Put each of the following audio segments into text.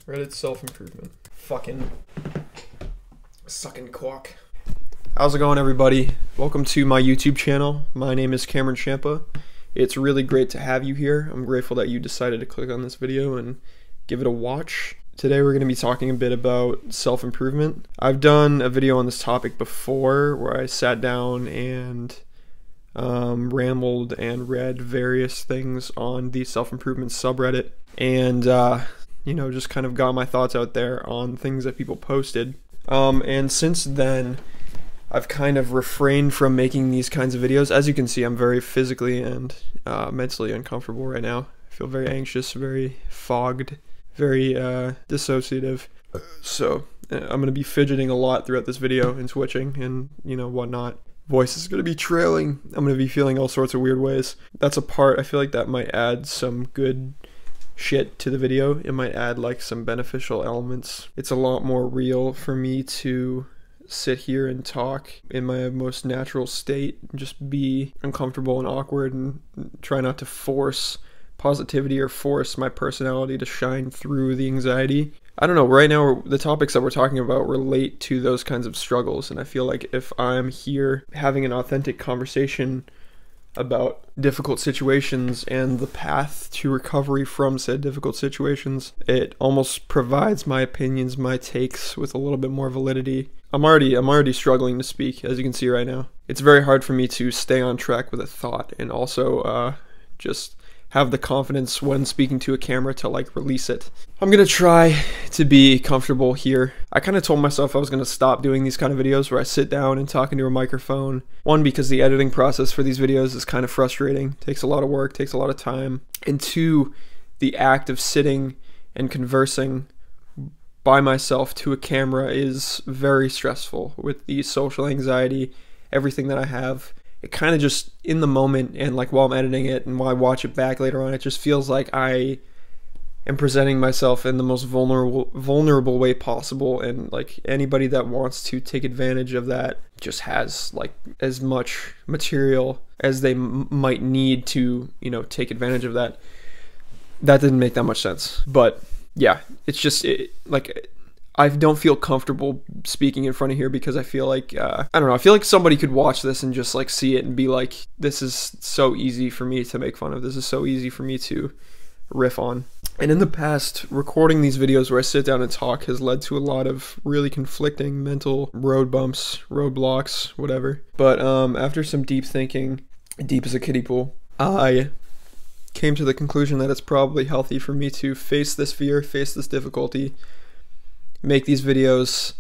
Reddit self-improvement. Fucking sucking cock. How's it going, everybody? Welcome to my YouTube channel. My name is Cameron Champa. It's really great to have you here. I'm grateful that you decided to click on this video and give it a watch. Today we're going to be talking a bit about self-improvement. I've done a video on this topic before where I sat down and rambled and read various things on the self-improvement subreddit and you know, just kind of got my thoughts out there on things that people posted. And since then, I've kind of refrained from making these kinds of videos. As you can see, I'm very physically and mentally uncomfortable right now. I feel very anxious, very fogged, very dissociative. So I'm going to be fidgeting a lot throughout this video and switching and, you know, whatnot. Voice is going to be trailing. I'm going to be feeling all sorts of weird ways. That's a part, I feel like that might add some good shit to the video. It might add like some beneficial elements. It's a lot more real for me to sit here and talk in my most natural state, just be uncomfortable and awkward and try not to force positivity or force my personality to shine through the anxiety. I don't know, right now the topics that we're talking about relate to those kinds of struggles, and I feel like if I'm here having an authentic conversation about difficult situations and the path to recovery from said difficult situations, it almost provides my opinions, my takes with a little bit more validity. I'm already struggling to speak, as you can see right now. It's very hard for me to stay on track with a thought and also just have the confidence when speaking to a camera to like release it. I'm gonna try to be comfortable here. I kind of told myself I was gonna stop doing these kind of videos where I sit down and talk into a microphone. One, because the editing process for these videos is kind of frustrating. Takes a lot of work, takes a lot of time. And two, the act of sitting and conversing by myself to a camera is very stressful with the social anxiety, everything that I have. It kind of just, in the moment and like while I'm editing it and while I watch it back later on, it just feels like I am presenting myself in the most vulnerable way possible, and like anybody that wants to take advantage of that just has like as much material as they might need to, you know, take advantage of that. That didn't make that much sense, but yeah, it's just like I don't feel comfortable speaking in front of here because I feel like, I don't know, I feel like somebody could watch this and just like see it and be like, this is so easy for me to make fun of. This is so easy for me to riff on. And in the past, recording these videos where I sit down and talk has led to a lot of really conflicting mental road bumps, roadblocks, whatever. But after some deep thinking, deep as a kiddie pool, I came to the conclusion that it's probably healthy for me to face this fear, face this difficulty, make these videos,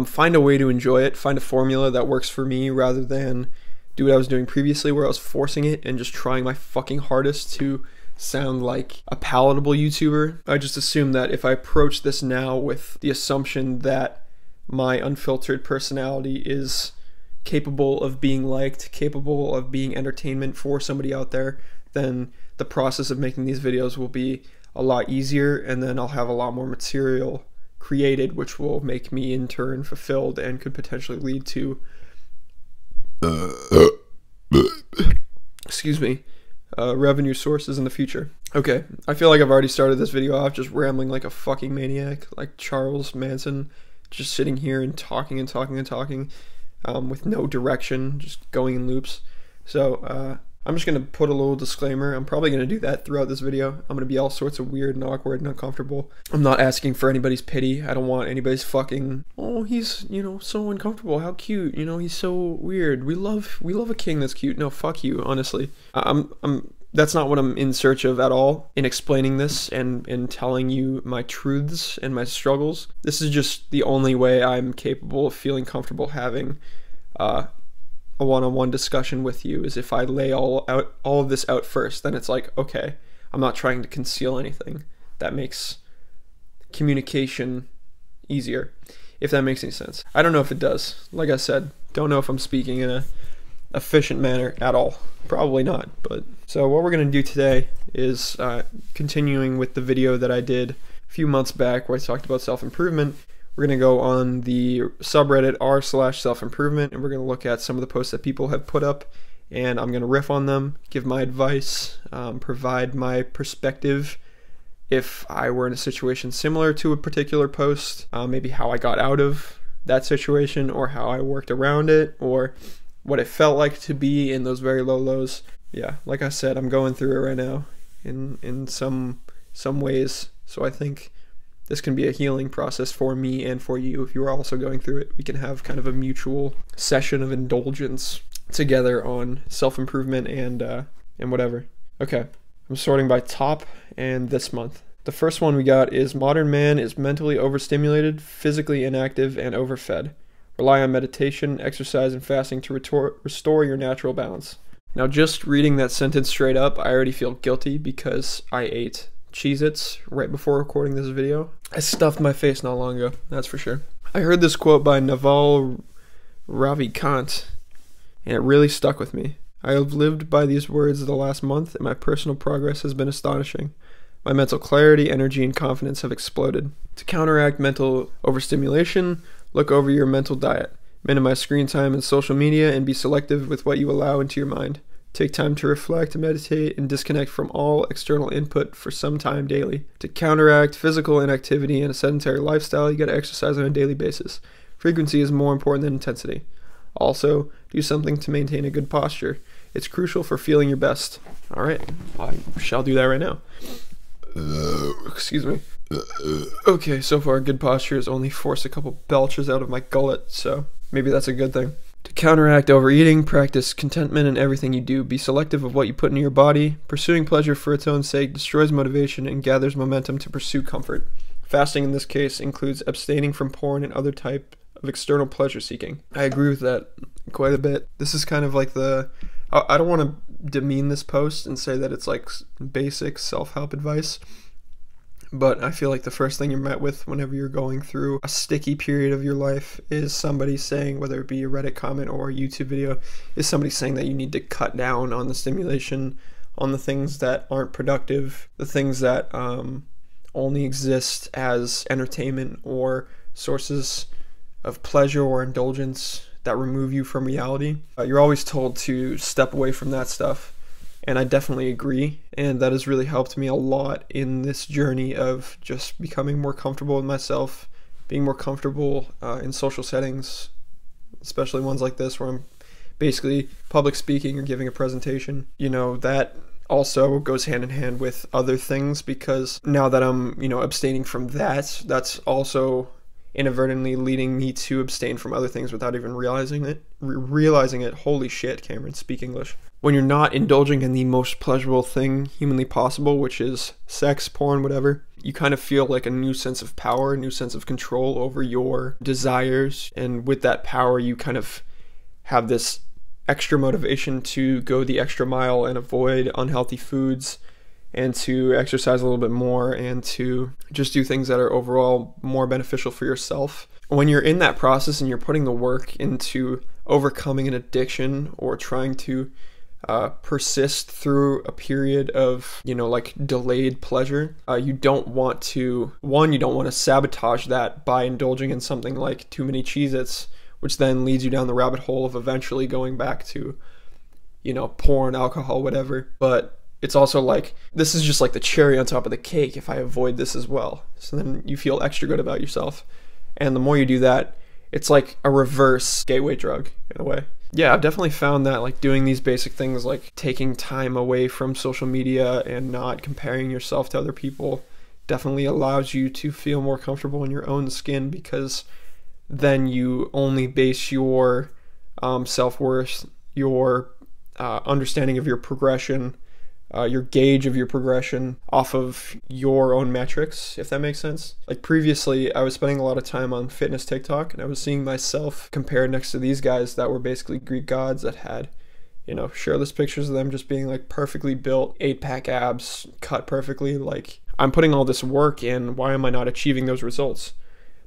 find a way to enjoy it, find a formula that works for me rather than do what I was doing previously where I was forcing it and just trying my fucking hardest to sound like a palatable YouTuber. I just assume that if I approach this now with the assumption that my unfiltered personality is capable of being liked, capable of being entertainment for somebody out there, then the process of making these videos will be a lot easier, and then I'll have a lot more material created, which will make me in turn fulfilled and could potentially lead to excuse me, revenue sources in the future. Okay, I feel like I've already started this video off just rambling like a fucking maniac, like Charles Manson, just sitting here and talking and talking and talking with no direction, just going in loops. So I'm just going to put a little disclaimer. I'm probably going to do that throughout this video. I'm going to be all sorts of weird and awkward and uncomfortable. I'm not asking for anybody's pity. I don't want anybody's fucking, oh, he's, you know, so uncomfortable. How cute. You know, he's so weird. We love a king that's cute. No, fuck you, honestly. That's not what I'm in search of at all in explaining this and telling you my truths and my struggles. This is just the only way I'm capable of feeling comfortable having a one-on-one discussion with you, is if I lay all of this out first. Then it's like, okay, I'm not trying to conceal anything. That makes communication easier, if that makes any sense. I don't know if it does. Like I said, don't know if I'm speaking in a efficient manner at all. Probably not. But so what we're gonna do today is continuing with the video that I did a few months back where I talked about self-improvement. We're going to go on the subreddit r/self-improvement, and we're going to look at some of the posts that people have put up, and I'm going to riff on them, give my advice, provide my perspective, if I were in a situation similar to a particular post, maybe how I got out of that situation, or how I worked around it, or what it felt like to be in those very low lows. Yeah, like I said, I'm going through it right now in some ways, so I think this can be a healing process for me and for you. If you are also going through it, we can have kind of a mutual session of indulgence together on self-improvement and whatever. Okay, I'm sorting by top and this month. The first one we got is modern man is mentally overstimulated, physically inactive, and overfed. Rely on meditation, exercise, and fasting to restore your natural balance. Now, just reading that sentence straight up, I already feel guilty because I ate Cheez-Its right before recording this video. I stuffed my face not long ago, that's for sure. I heard this quote by Naval Ravikant, and it really stuck with me. I have lived by these words the last month, and my personal progress has been astonishing. My mental clarity, energy, and confidence have exploded. To counteract mental overstimulation, look over your mental diet. Minimize screen time and social media, and be selective with what you allow into your mind. Take time to reflect, meditate, and disconnect from all external input for some time daily. To counteract physical inactivity and a sedentary lifestyle, you gotta exercise on a daily basis. Frequency is more important than intensity. Also, do something to maintain a good posture. It's crucial for feeling your best. All right, I shall do that right now. Excuse me. Okay, so far good posture has only forced a couple belches out of my gullet, so maybe that's a good thing. To counteract overeating, practice contentment in everything you do. Be selective of what you put into your body. Pursuing pleasure for its own sake destroys motivation and gathers momentum to pursue comfort. Fasting in this case includes abstaining from porn and other type of external pleasure seeking. I agree with that quite a bit. This is kind of like I don't want to demean this post and say that it's like basic self-help advice, but I feel like the first thing you're met with whenever you're going through a sticky period of your life is somebody saying, whether it be a Reddit comment or a YouTube video, is somebody saying that you need to cut down on the stimulation, on the things that aren't productive, the things that only exist as entertainment or sources of pleasure or indulgence that remove you from reality. You're always told to step away from that stuff. And I definitely agree, and that has really helped me a lot in this journey of just becoming more comfortable with myself, being more comfortable in social settings, especially ones like this where I'm basically public speaking or giving a presentation. You know, that also goes hand in hand with other things, because now that I'm, abstaining from that, that's also inadvertently leading me to abstain from other things without even realizing it. Holy shit, Cameron, speak English. When you're not indulging in the most pleasurable thing humanly possible, which is sex, porn, whatever, you kind of feel like a new sense of power, a new sense of control over your desires. And with that power, you kind of have this extra motivation to go the extra mile and avoid unhealthy foods, and to exercise a little bit more, and to just do things that are overall more beneficial for yourself. When you're in that process and you're putting the work into overcoming an addiction or trying to persist through a period of, delayed pleasure, you don't want to sabotage that by indulging in something like too many Cheez-Its, which then leads you down the rabbit hole of eventually going back to, porn, alcohol, whatever. But it's also like, this is just like the cherry on top of the cake if I avoid this as well. So then you feel extra good about yourself. And the more you do that, it's like a reverse gateway drug in a way. Yeah, I've definitely found that like doing these basic things like taking time away from social media and not comparing yourself to other people definitely allows you to feel more comfortable in your own skin, because then you only base your self-worth, your understanding of your progression, your gauge of your progression off of your own metrics, if that makes sense. Like previously, I was spending a lot of time on fitness TikTok, and I was seeing myself compared next to these guys that were basically Greek gods that had, shirtless pictures of them just being like perfectly built, 8-pack abs, cut perfectly. Like, I'm putting all this work in, why am I not achieving those results?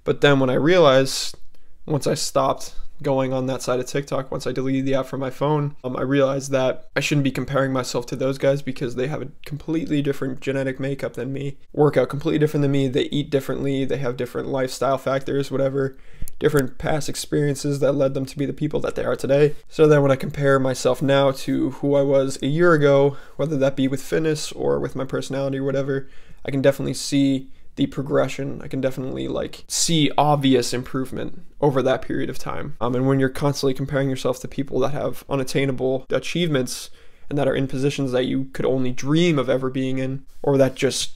But then when I realized, once I stopped going on that side of TikTok, once I deleted the app from my phone, I realized that I shouldn't be comparing myself to those guys because they have a completely different genetic makeup than me, work out completely different than me, they eat differently, they have different lifestyle factors, whatever, different past experiences that led them to be the people that they are today. So then when I compare myself now to who I was a year ago, whether that be with fitness or with my personality or whatever, I can definitely see the progression. I can definitely like see obvious improvement over that period of time. And when you're constantly comparing yourself to people that have unattainable achievements and that are in positions that you could only dream of ever being in, or that just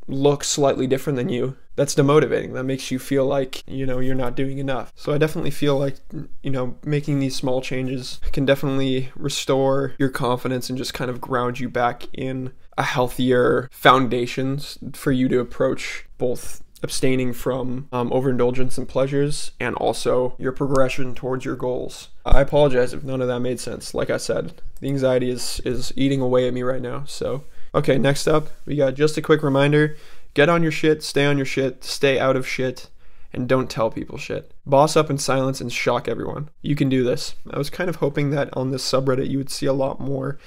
look slightly different than you, that's demotivating. That makes you feel like, you know, you're not doing enough. So I definitely feel like, you know, making these small changes can definitely restore your confidence and just kind of ground you back in a healthier foundations for you to approach both abstaining from overindulgence and pleasures and also your progression towards your goals. I apologize if none of that made sense. Like I said, the anxiety is eating away at me right now. So, okay, next up, we got just a quick reminder. Get on your shit, stay on your shit, stay out of shit, and don't tell people shit. Boss up in silence and shock everyone. You can do this. I was kind of hoping that on this subreddit you would see a lot more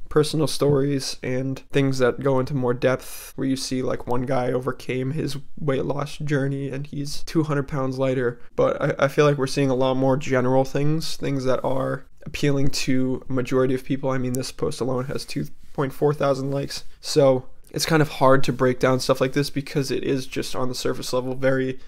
personal stories and things that go into more depth, where you see like one guy overcame his weight loss journey and he's 200 pounds lighter. But I feel like we're seeing a lot more general things that are appealing to a majority of people. I mean, this post alone has 2.4 thousand likes. So it's kind of hard to break down stuff like this because it is just on the surface level very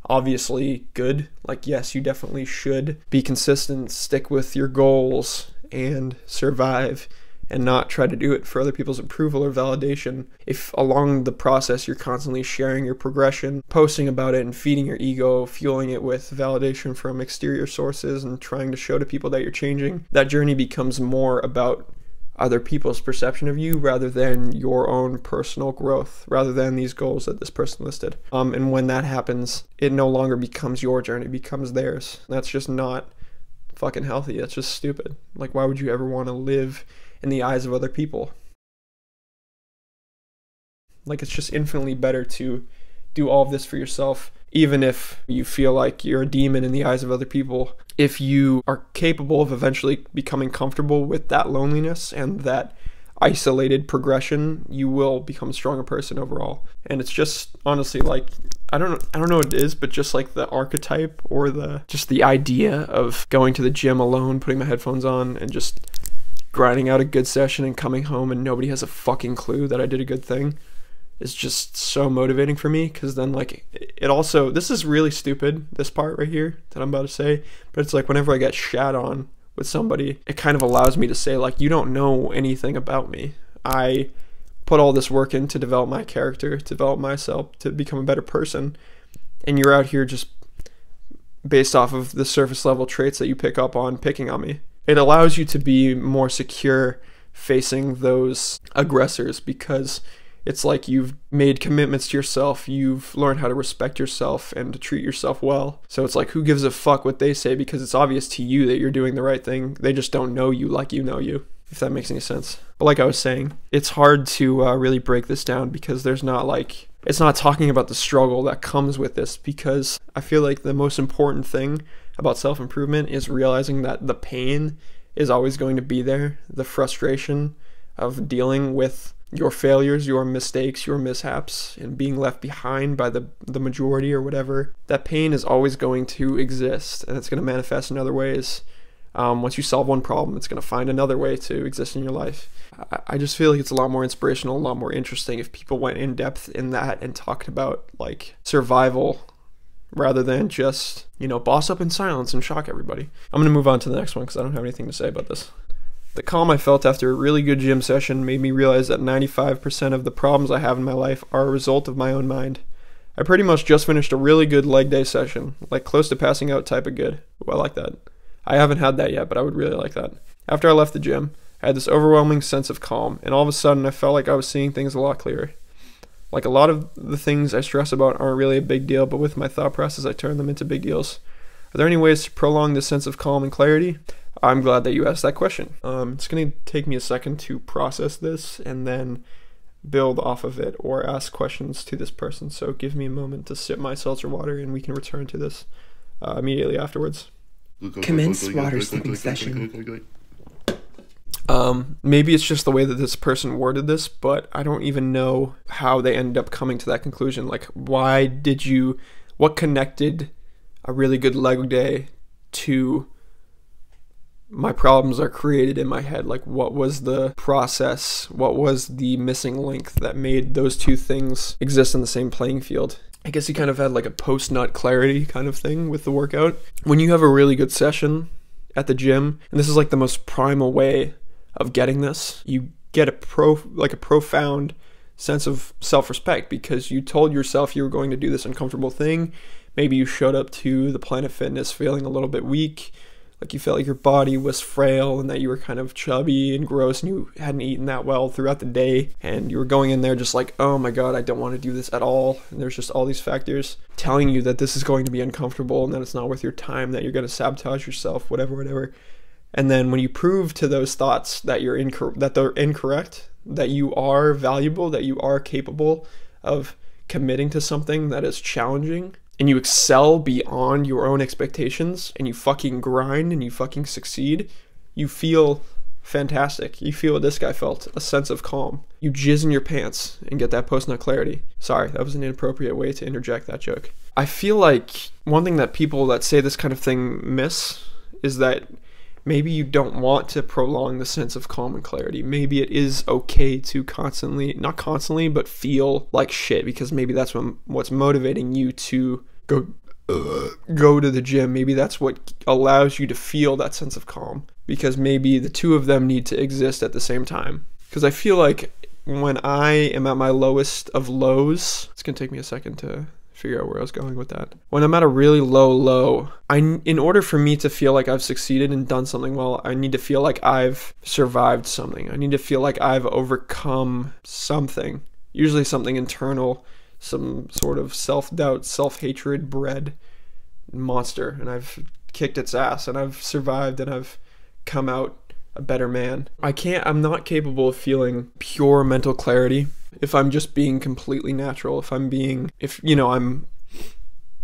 obviously good. Like, yes, you definitely should be consistent, stick with your goals, and survive, and not try to do it for other people's approval or validation. If along the process you're constantly sharing your progression, posting about it, and feeding your ego, fueling it with validation from exterior sources, and trying to show to people that you're changing, that journey becomes more about other people's perception of you rather than your own personal growth, rather than these goals that this person listed. And when that happens, it no longer becomes your journey, it becomes theirs. That's just not fucking healthy. That's just stupid. Like, why would you ever want to live in the eyes of other people? Like, it's just infinitely better to do all of this for yourself, even if you feel like you're a demon in the eyes of other people. If you are capable of eventually becoming comfortable with that loneliness and that isolated progression, you will become a stronger person overall. And it's just honestly like, I don't know what it is, but just like the archetype or just the idea of going to the gym alone, putting my headphones on and just grinding out a good session and coming home and nobody has a fucking clue that I did a good thing is just so motivating for me. Because then like it also, this is really stupid, this part right here that I'm about to say, but it's like whenever I get shat on with somebody, it kind of allows me to say like, you don't know anything about me. I put all this work in to develop my character, to develop myself, to become a better person, and you're out here just based off of the surface level traits that you pick up on picking on me. It allows you to be more secure facing those aggressors because it's like you've made commitments to yourself, you've learned how to respect yourself and to treat yourself well. So it's like, who gives a fuck what they say, because it's obvious to you that you're doing the right thing. They just don't know you like you know you, if that makes any sense. But like I was saying, it's hard to really break this down because there's not like, it's not talking about the struggle that comes with this, because I feel like the most important thing about self-improvement is realizing that the pain is always going to be there. The frustration of dealing with your failures, your mistakes, your mishaps, and being left behind by the majority or whatever, that pain is always going to exist, and it's going to manifest in other ways. Once you solve one problem, it's going to find another way to exist in your life. I just feel like it's a lot more inspirational, a lot more interesting if people went in depth in that and talked about like survival rather than just, you know, boss up in silence and shock everybody. I'm going to move on to the next one because I don't have anything to say about this. The calm I felt after a really good gym session made me realize that 95% of the problems I have in my life are a result of my own mind. I pretty much just finished a really good leg day session, like close to passing out type of good. Ooh, I like that. I haven't had that yet, but I would really like that. After I left the gym, I had this overwhelming sense of calm, and all of a sudden I felt like I was seeing things a lot clearer. Like a lot of the things I stress about aren't really a big deal, but with my thought process I turn them into big deals. Are there any ways to prolong this sense of calm and clarity? I'm glad that you asked that question. It's going to take me a second to process this and then build off of it or ask questions to this person. So give me a moment to sip my seltzer water and we can return to this immediately afterwards. Commence water stepping session. Maybe it's just the way that this person worded this, but I don't even know how they ended up coming to that conclusion. Like, what connected a really good leg day to my problems are created in my head? Like, what was the process? What was the missing link that made those two things exist in the same playing field? I guess you kind of had like a post-nut clarity kind of thing with the workout. When you have a really good session at the gym, and this is like the most primal way of getting this, you get a profound sense of self-respect because you told yourself you were going to do this uncomfortable thing. Maybe you showed up to the Planet Fitness feeling a little bit weak, like you felt like your body was frail and that you were kind of chubby and gross and you hadn't eaten that well throughout the day, and you were going in there just like, oh my god, I don't want to do this at all. And there's just all these factors telling you that this is going to be uncomfortable and that it's not worth your time, that you're going to sabotage yourself, whatever. And then when you prove to those thoughts that they're incorrect, that you are valuable, that you are capable of committing to something that is challenging, and you excel beyond your own expectations, and you fucking grind and you fucking succeed, you feel fantastic. You feel what this guy felt, a sense of calm. You jizz in your pants and get that post-nut clarity. Sorry, that was an inappropriate way to interject that joke. I feel like one thing that people that say this kind of thing miss is that maybe you don't want to prolong the sense of calm and clarity. Maybe it is okay to not constantly, but feel like shit, because maybe that's what's motivating you to go to the gym. Maybe that's what allows you to feel that sense of calm, because maybe the two of them need to exist at the same time. Because I feel like when I am at my lowest of lows, it's gonna take me a second to figure out where I was going with that. When I'm at a really low, in order for me to feel like I've succeeded and done something well, I need to feel like I've survived something. I need to feel like I've overcome something, usually something internal, some sort of self-doubt, self-hatred bred monster, and I've kicked its ass and I've survived and I've come out a better man. I'm not capable of feeling pure mental clarity if I'm just being completely natural, if I'm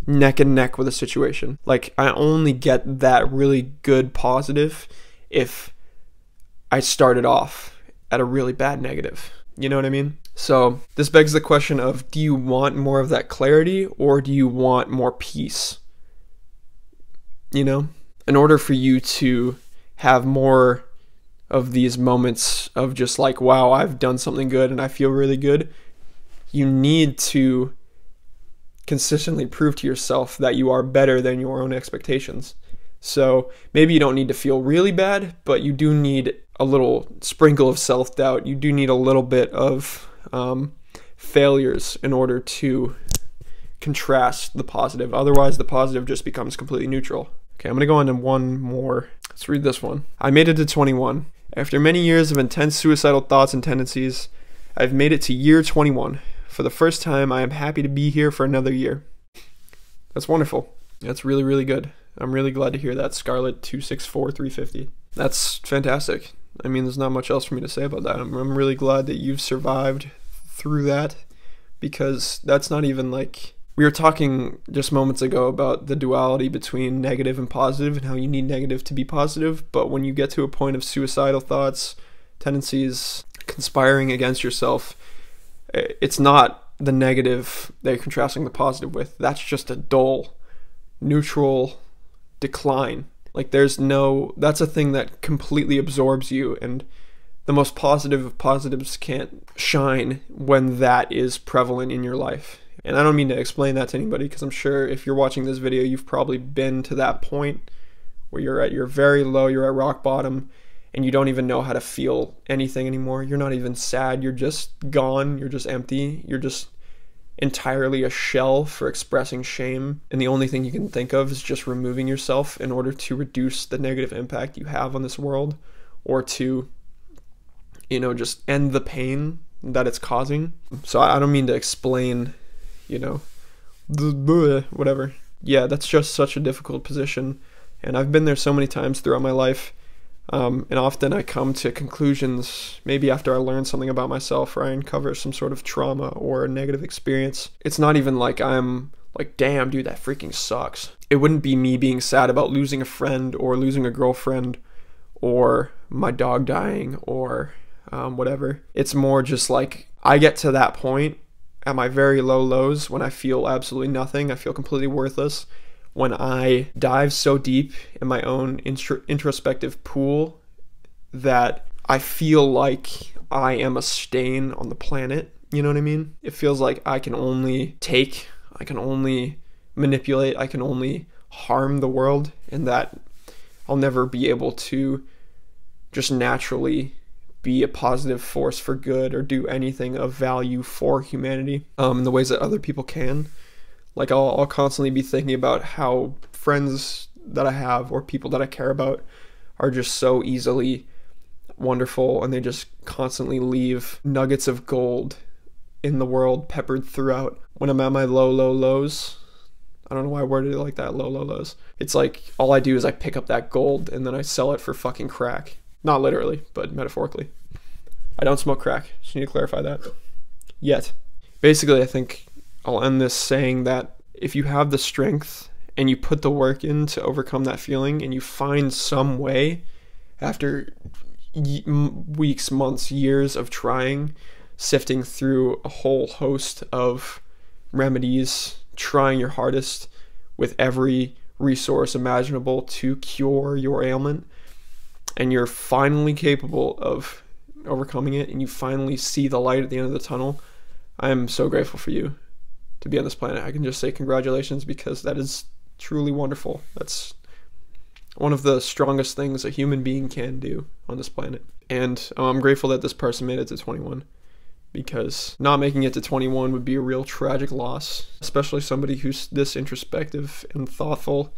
neck and neck with a situation. Like, I only get that really good positive if I started off at a really bad negative. You know what I mean? So this begs the question of, do you want more of that clarity or do you want more peace? You know, in order for you to have more of these moments of just like, wow, I've done something good and I feel really good, you need to consistently prove to yourself that you are better than your own expectations. So maybe you don't need to feel really bad, but you do need a little sprinkle of self-doubt. You do need a little bit of failures in order to contrast the positive. Otherwise, the positive just becomes completely neutral. Okay, I'm going to go on to one more. Let's read this one. I made it to 21. After many years of intense suicidal thoughts and tendencies, I've made it to year 21. For the first time, I am happy to be here for another year. That's wonderful. That's really, really good. I'm really glad to hear that, Scarlett 264350. That's fantastic. I mean, there's not much else for me to say about that. I'm really glad that you've survived through that, because that's not even like... We were talking just moments ago about the duality between negative and positive and how you need negative to be positive, but when you get to a point of suicidal thoughts, tendencies, conspiring against yourself, it's not the negative that you're contrasting the positive with. That's just a dull, neutral decline. Like, that's a thing that completely absorbs you, and the most positive of positives can't shine when that is prevalent in your life. And I don't mean to explain that to anybody, because I'm sure if you're watching this video, you've probably been to that point where you're at your very low, you're at rock bottom, and you don't even know how to feel anything anymore. You're not even sad, you're just gone, you're just empty, you're just entirely a shell for expressing shame, and the only thing you can think of is just removing yourself in order to reduce the negative impact you have on this world, or to, just end the pain that it's causing. So I don't mean to explain, whatever. Yeah, that's just such a difficult position, and I've been there so many times throughout my life, and often I come to conclusions, maybe after I learn something about myself or I uncover some sort of trauma or a negative experience. It's not even like I'm like, damn, dude, that freaking sucks. It wouldn't be me being sad about losing a friend or losing a girlfriend or my dog dying or whatever. It's more just like I get to that point at my very low lows when I feel absolutely nothing. I feel completely worthless. When I dive so deep in my own introspective pool that I feel like I am a stain on the planet. You know what I mean? It feels like I can only take, I can only manipulate, I can only harm the world, and that I'll never be able to just naturally be a positive force for good or do anything of value for humanity in the ways that other people can. Like I'll constantly be thinking about how friends that I have or people that I care about are just so easily wonderful, and they just constantly leave nuggets of gold in the world peppered throughout. When I'm at my low lows, I don't know why I worded it like that, low lows. It's like all I do is I pick up that gold and then I sell it for fucking crack. Not literally, but metaphorically. I don't smoke crack. Just need to clarify that. Yet. Basically, I think I'll end this saying that if you have the strength and you put the work in to overcome that feeling, and you find some way after weeks, months, years of trying, sifting through a whole host of remedies, trying your hardest with every resource imaginable to cure your ailment, and you're finally capable of overcoming it, and you finally see the light at the end of the tunnel, I am so grateful for you to be on this planet. I can just say congratulations, because that is truly wonderful. That's one of the strongest things a human being can do on this planet. And I'm grateful that this person made it to 21, because not making it to 21 would be a real tragic loss, especially somebody who's this introspective and thoughtful.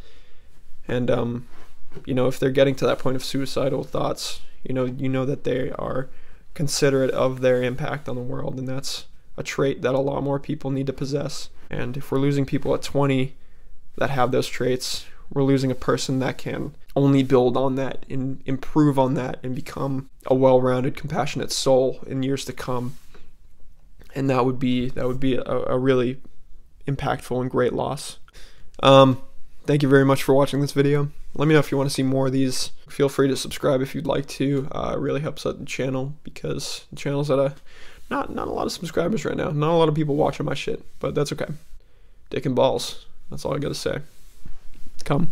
And if they're getting to that point of suicidal thoughts, you know that they are considerate of their impact on the world, and that's a trait that a lot more people need to possess. And if we're losing people at 20 that have those traits, we're losing a person that can only build on that and improve on that and become a well-rounded, compassionate soul in years to come. And that would be a really impactful and great loss. Thank you very much for watching this video. Let me know if you want to see more of these. Feel free to subscribe if you'd like to. It really helps out the channel, because the channel's at not a lot of subscribers right now. Not a lot of people watching my shit, but that's okay. Dick and balls. That's all I gotta say. Come.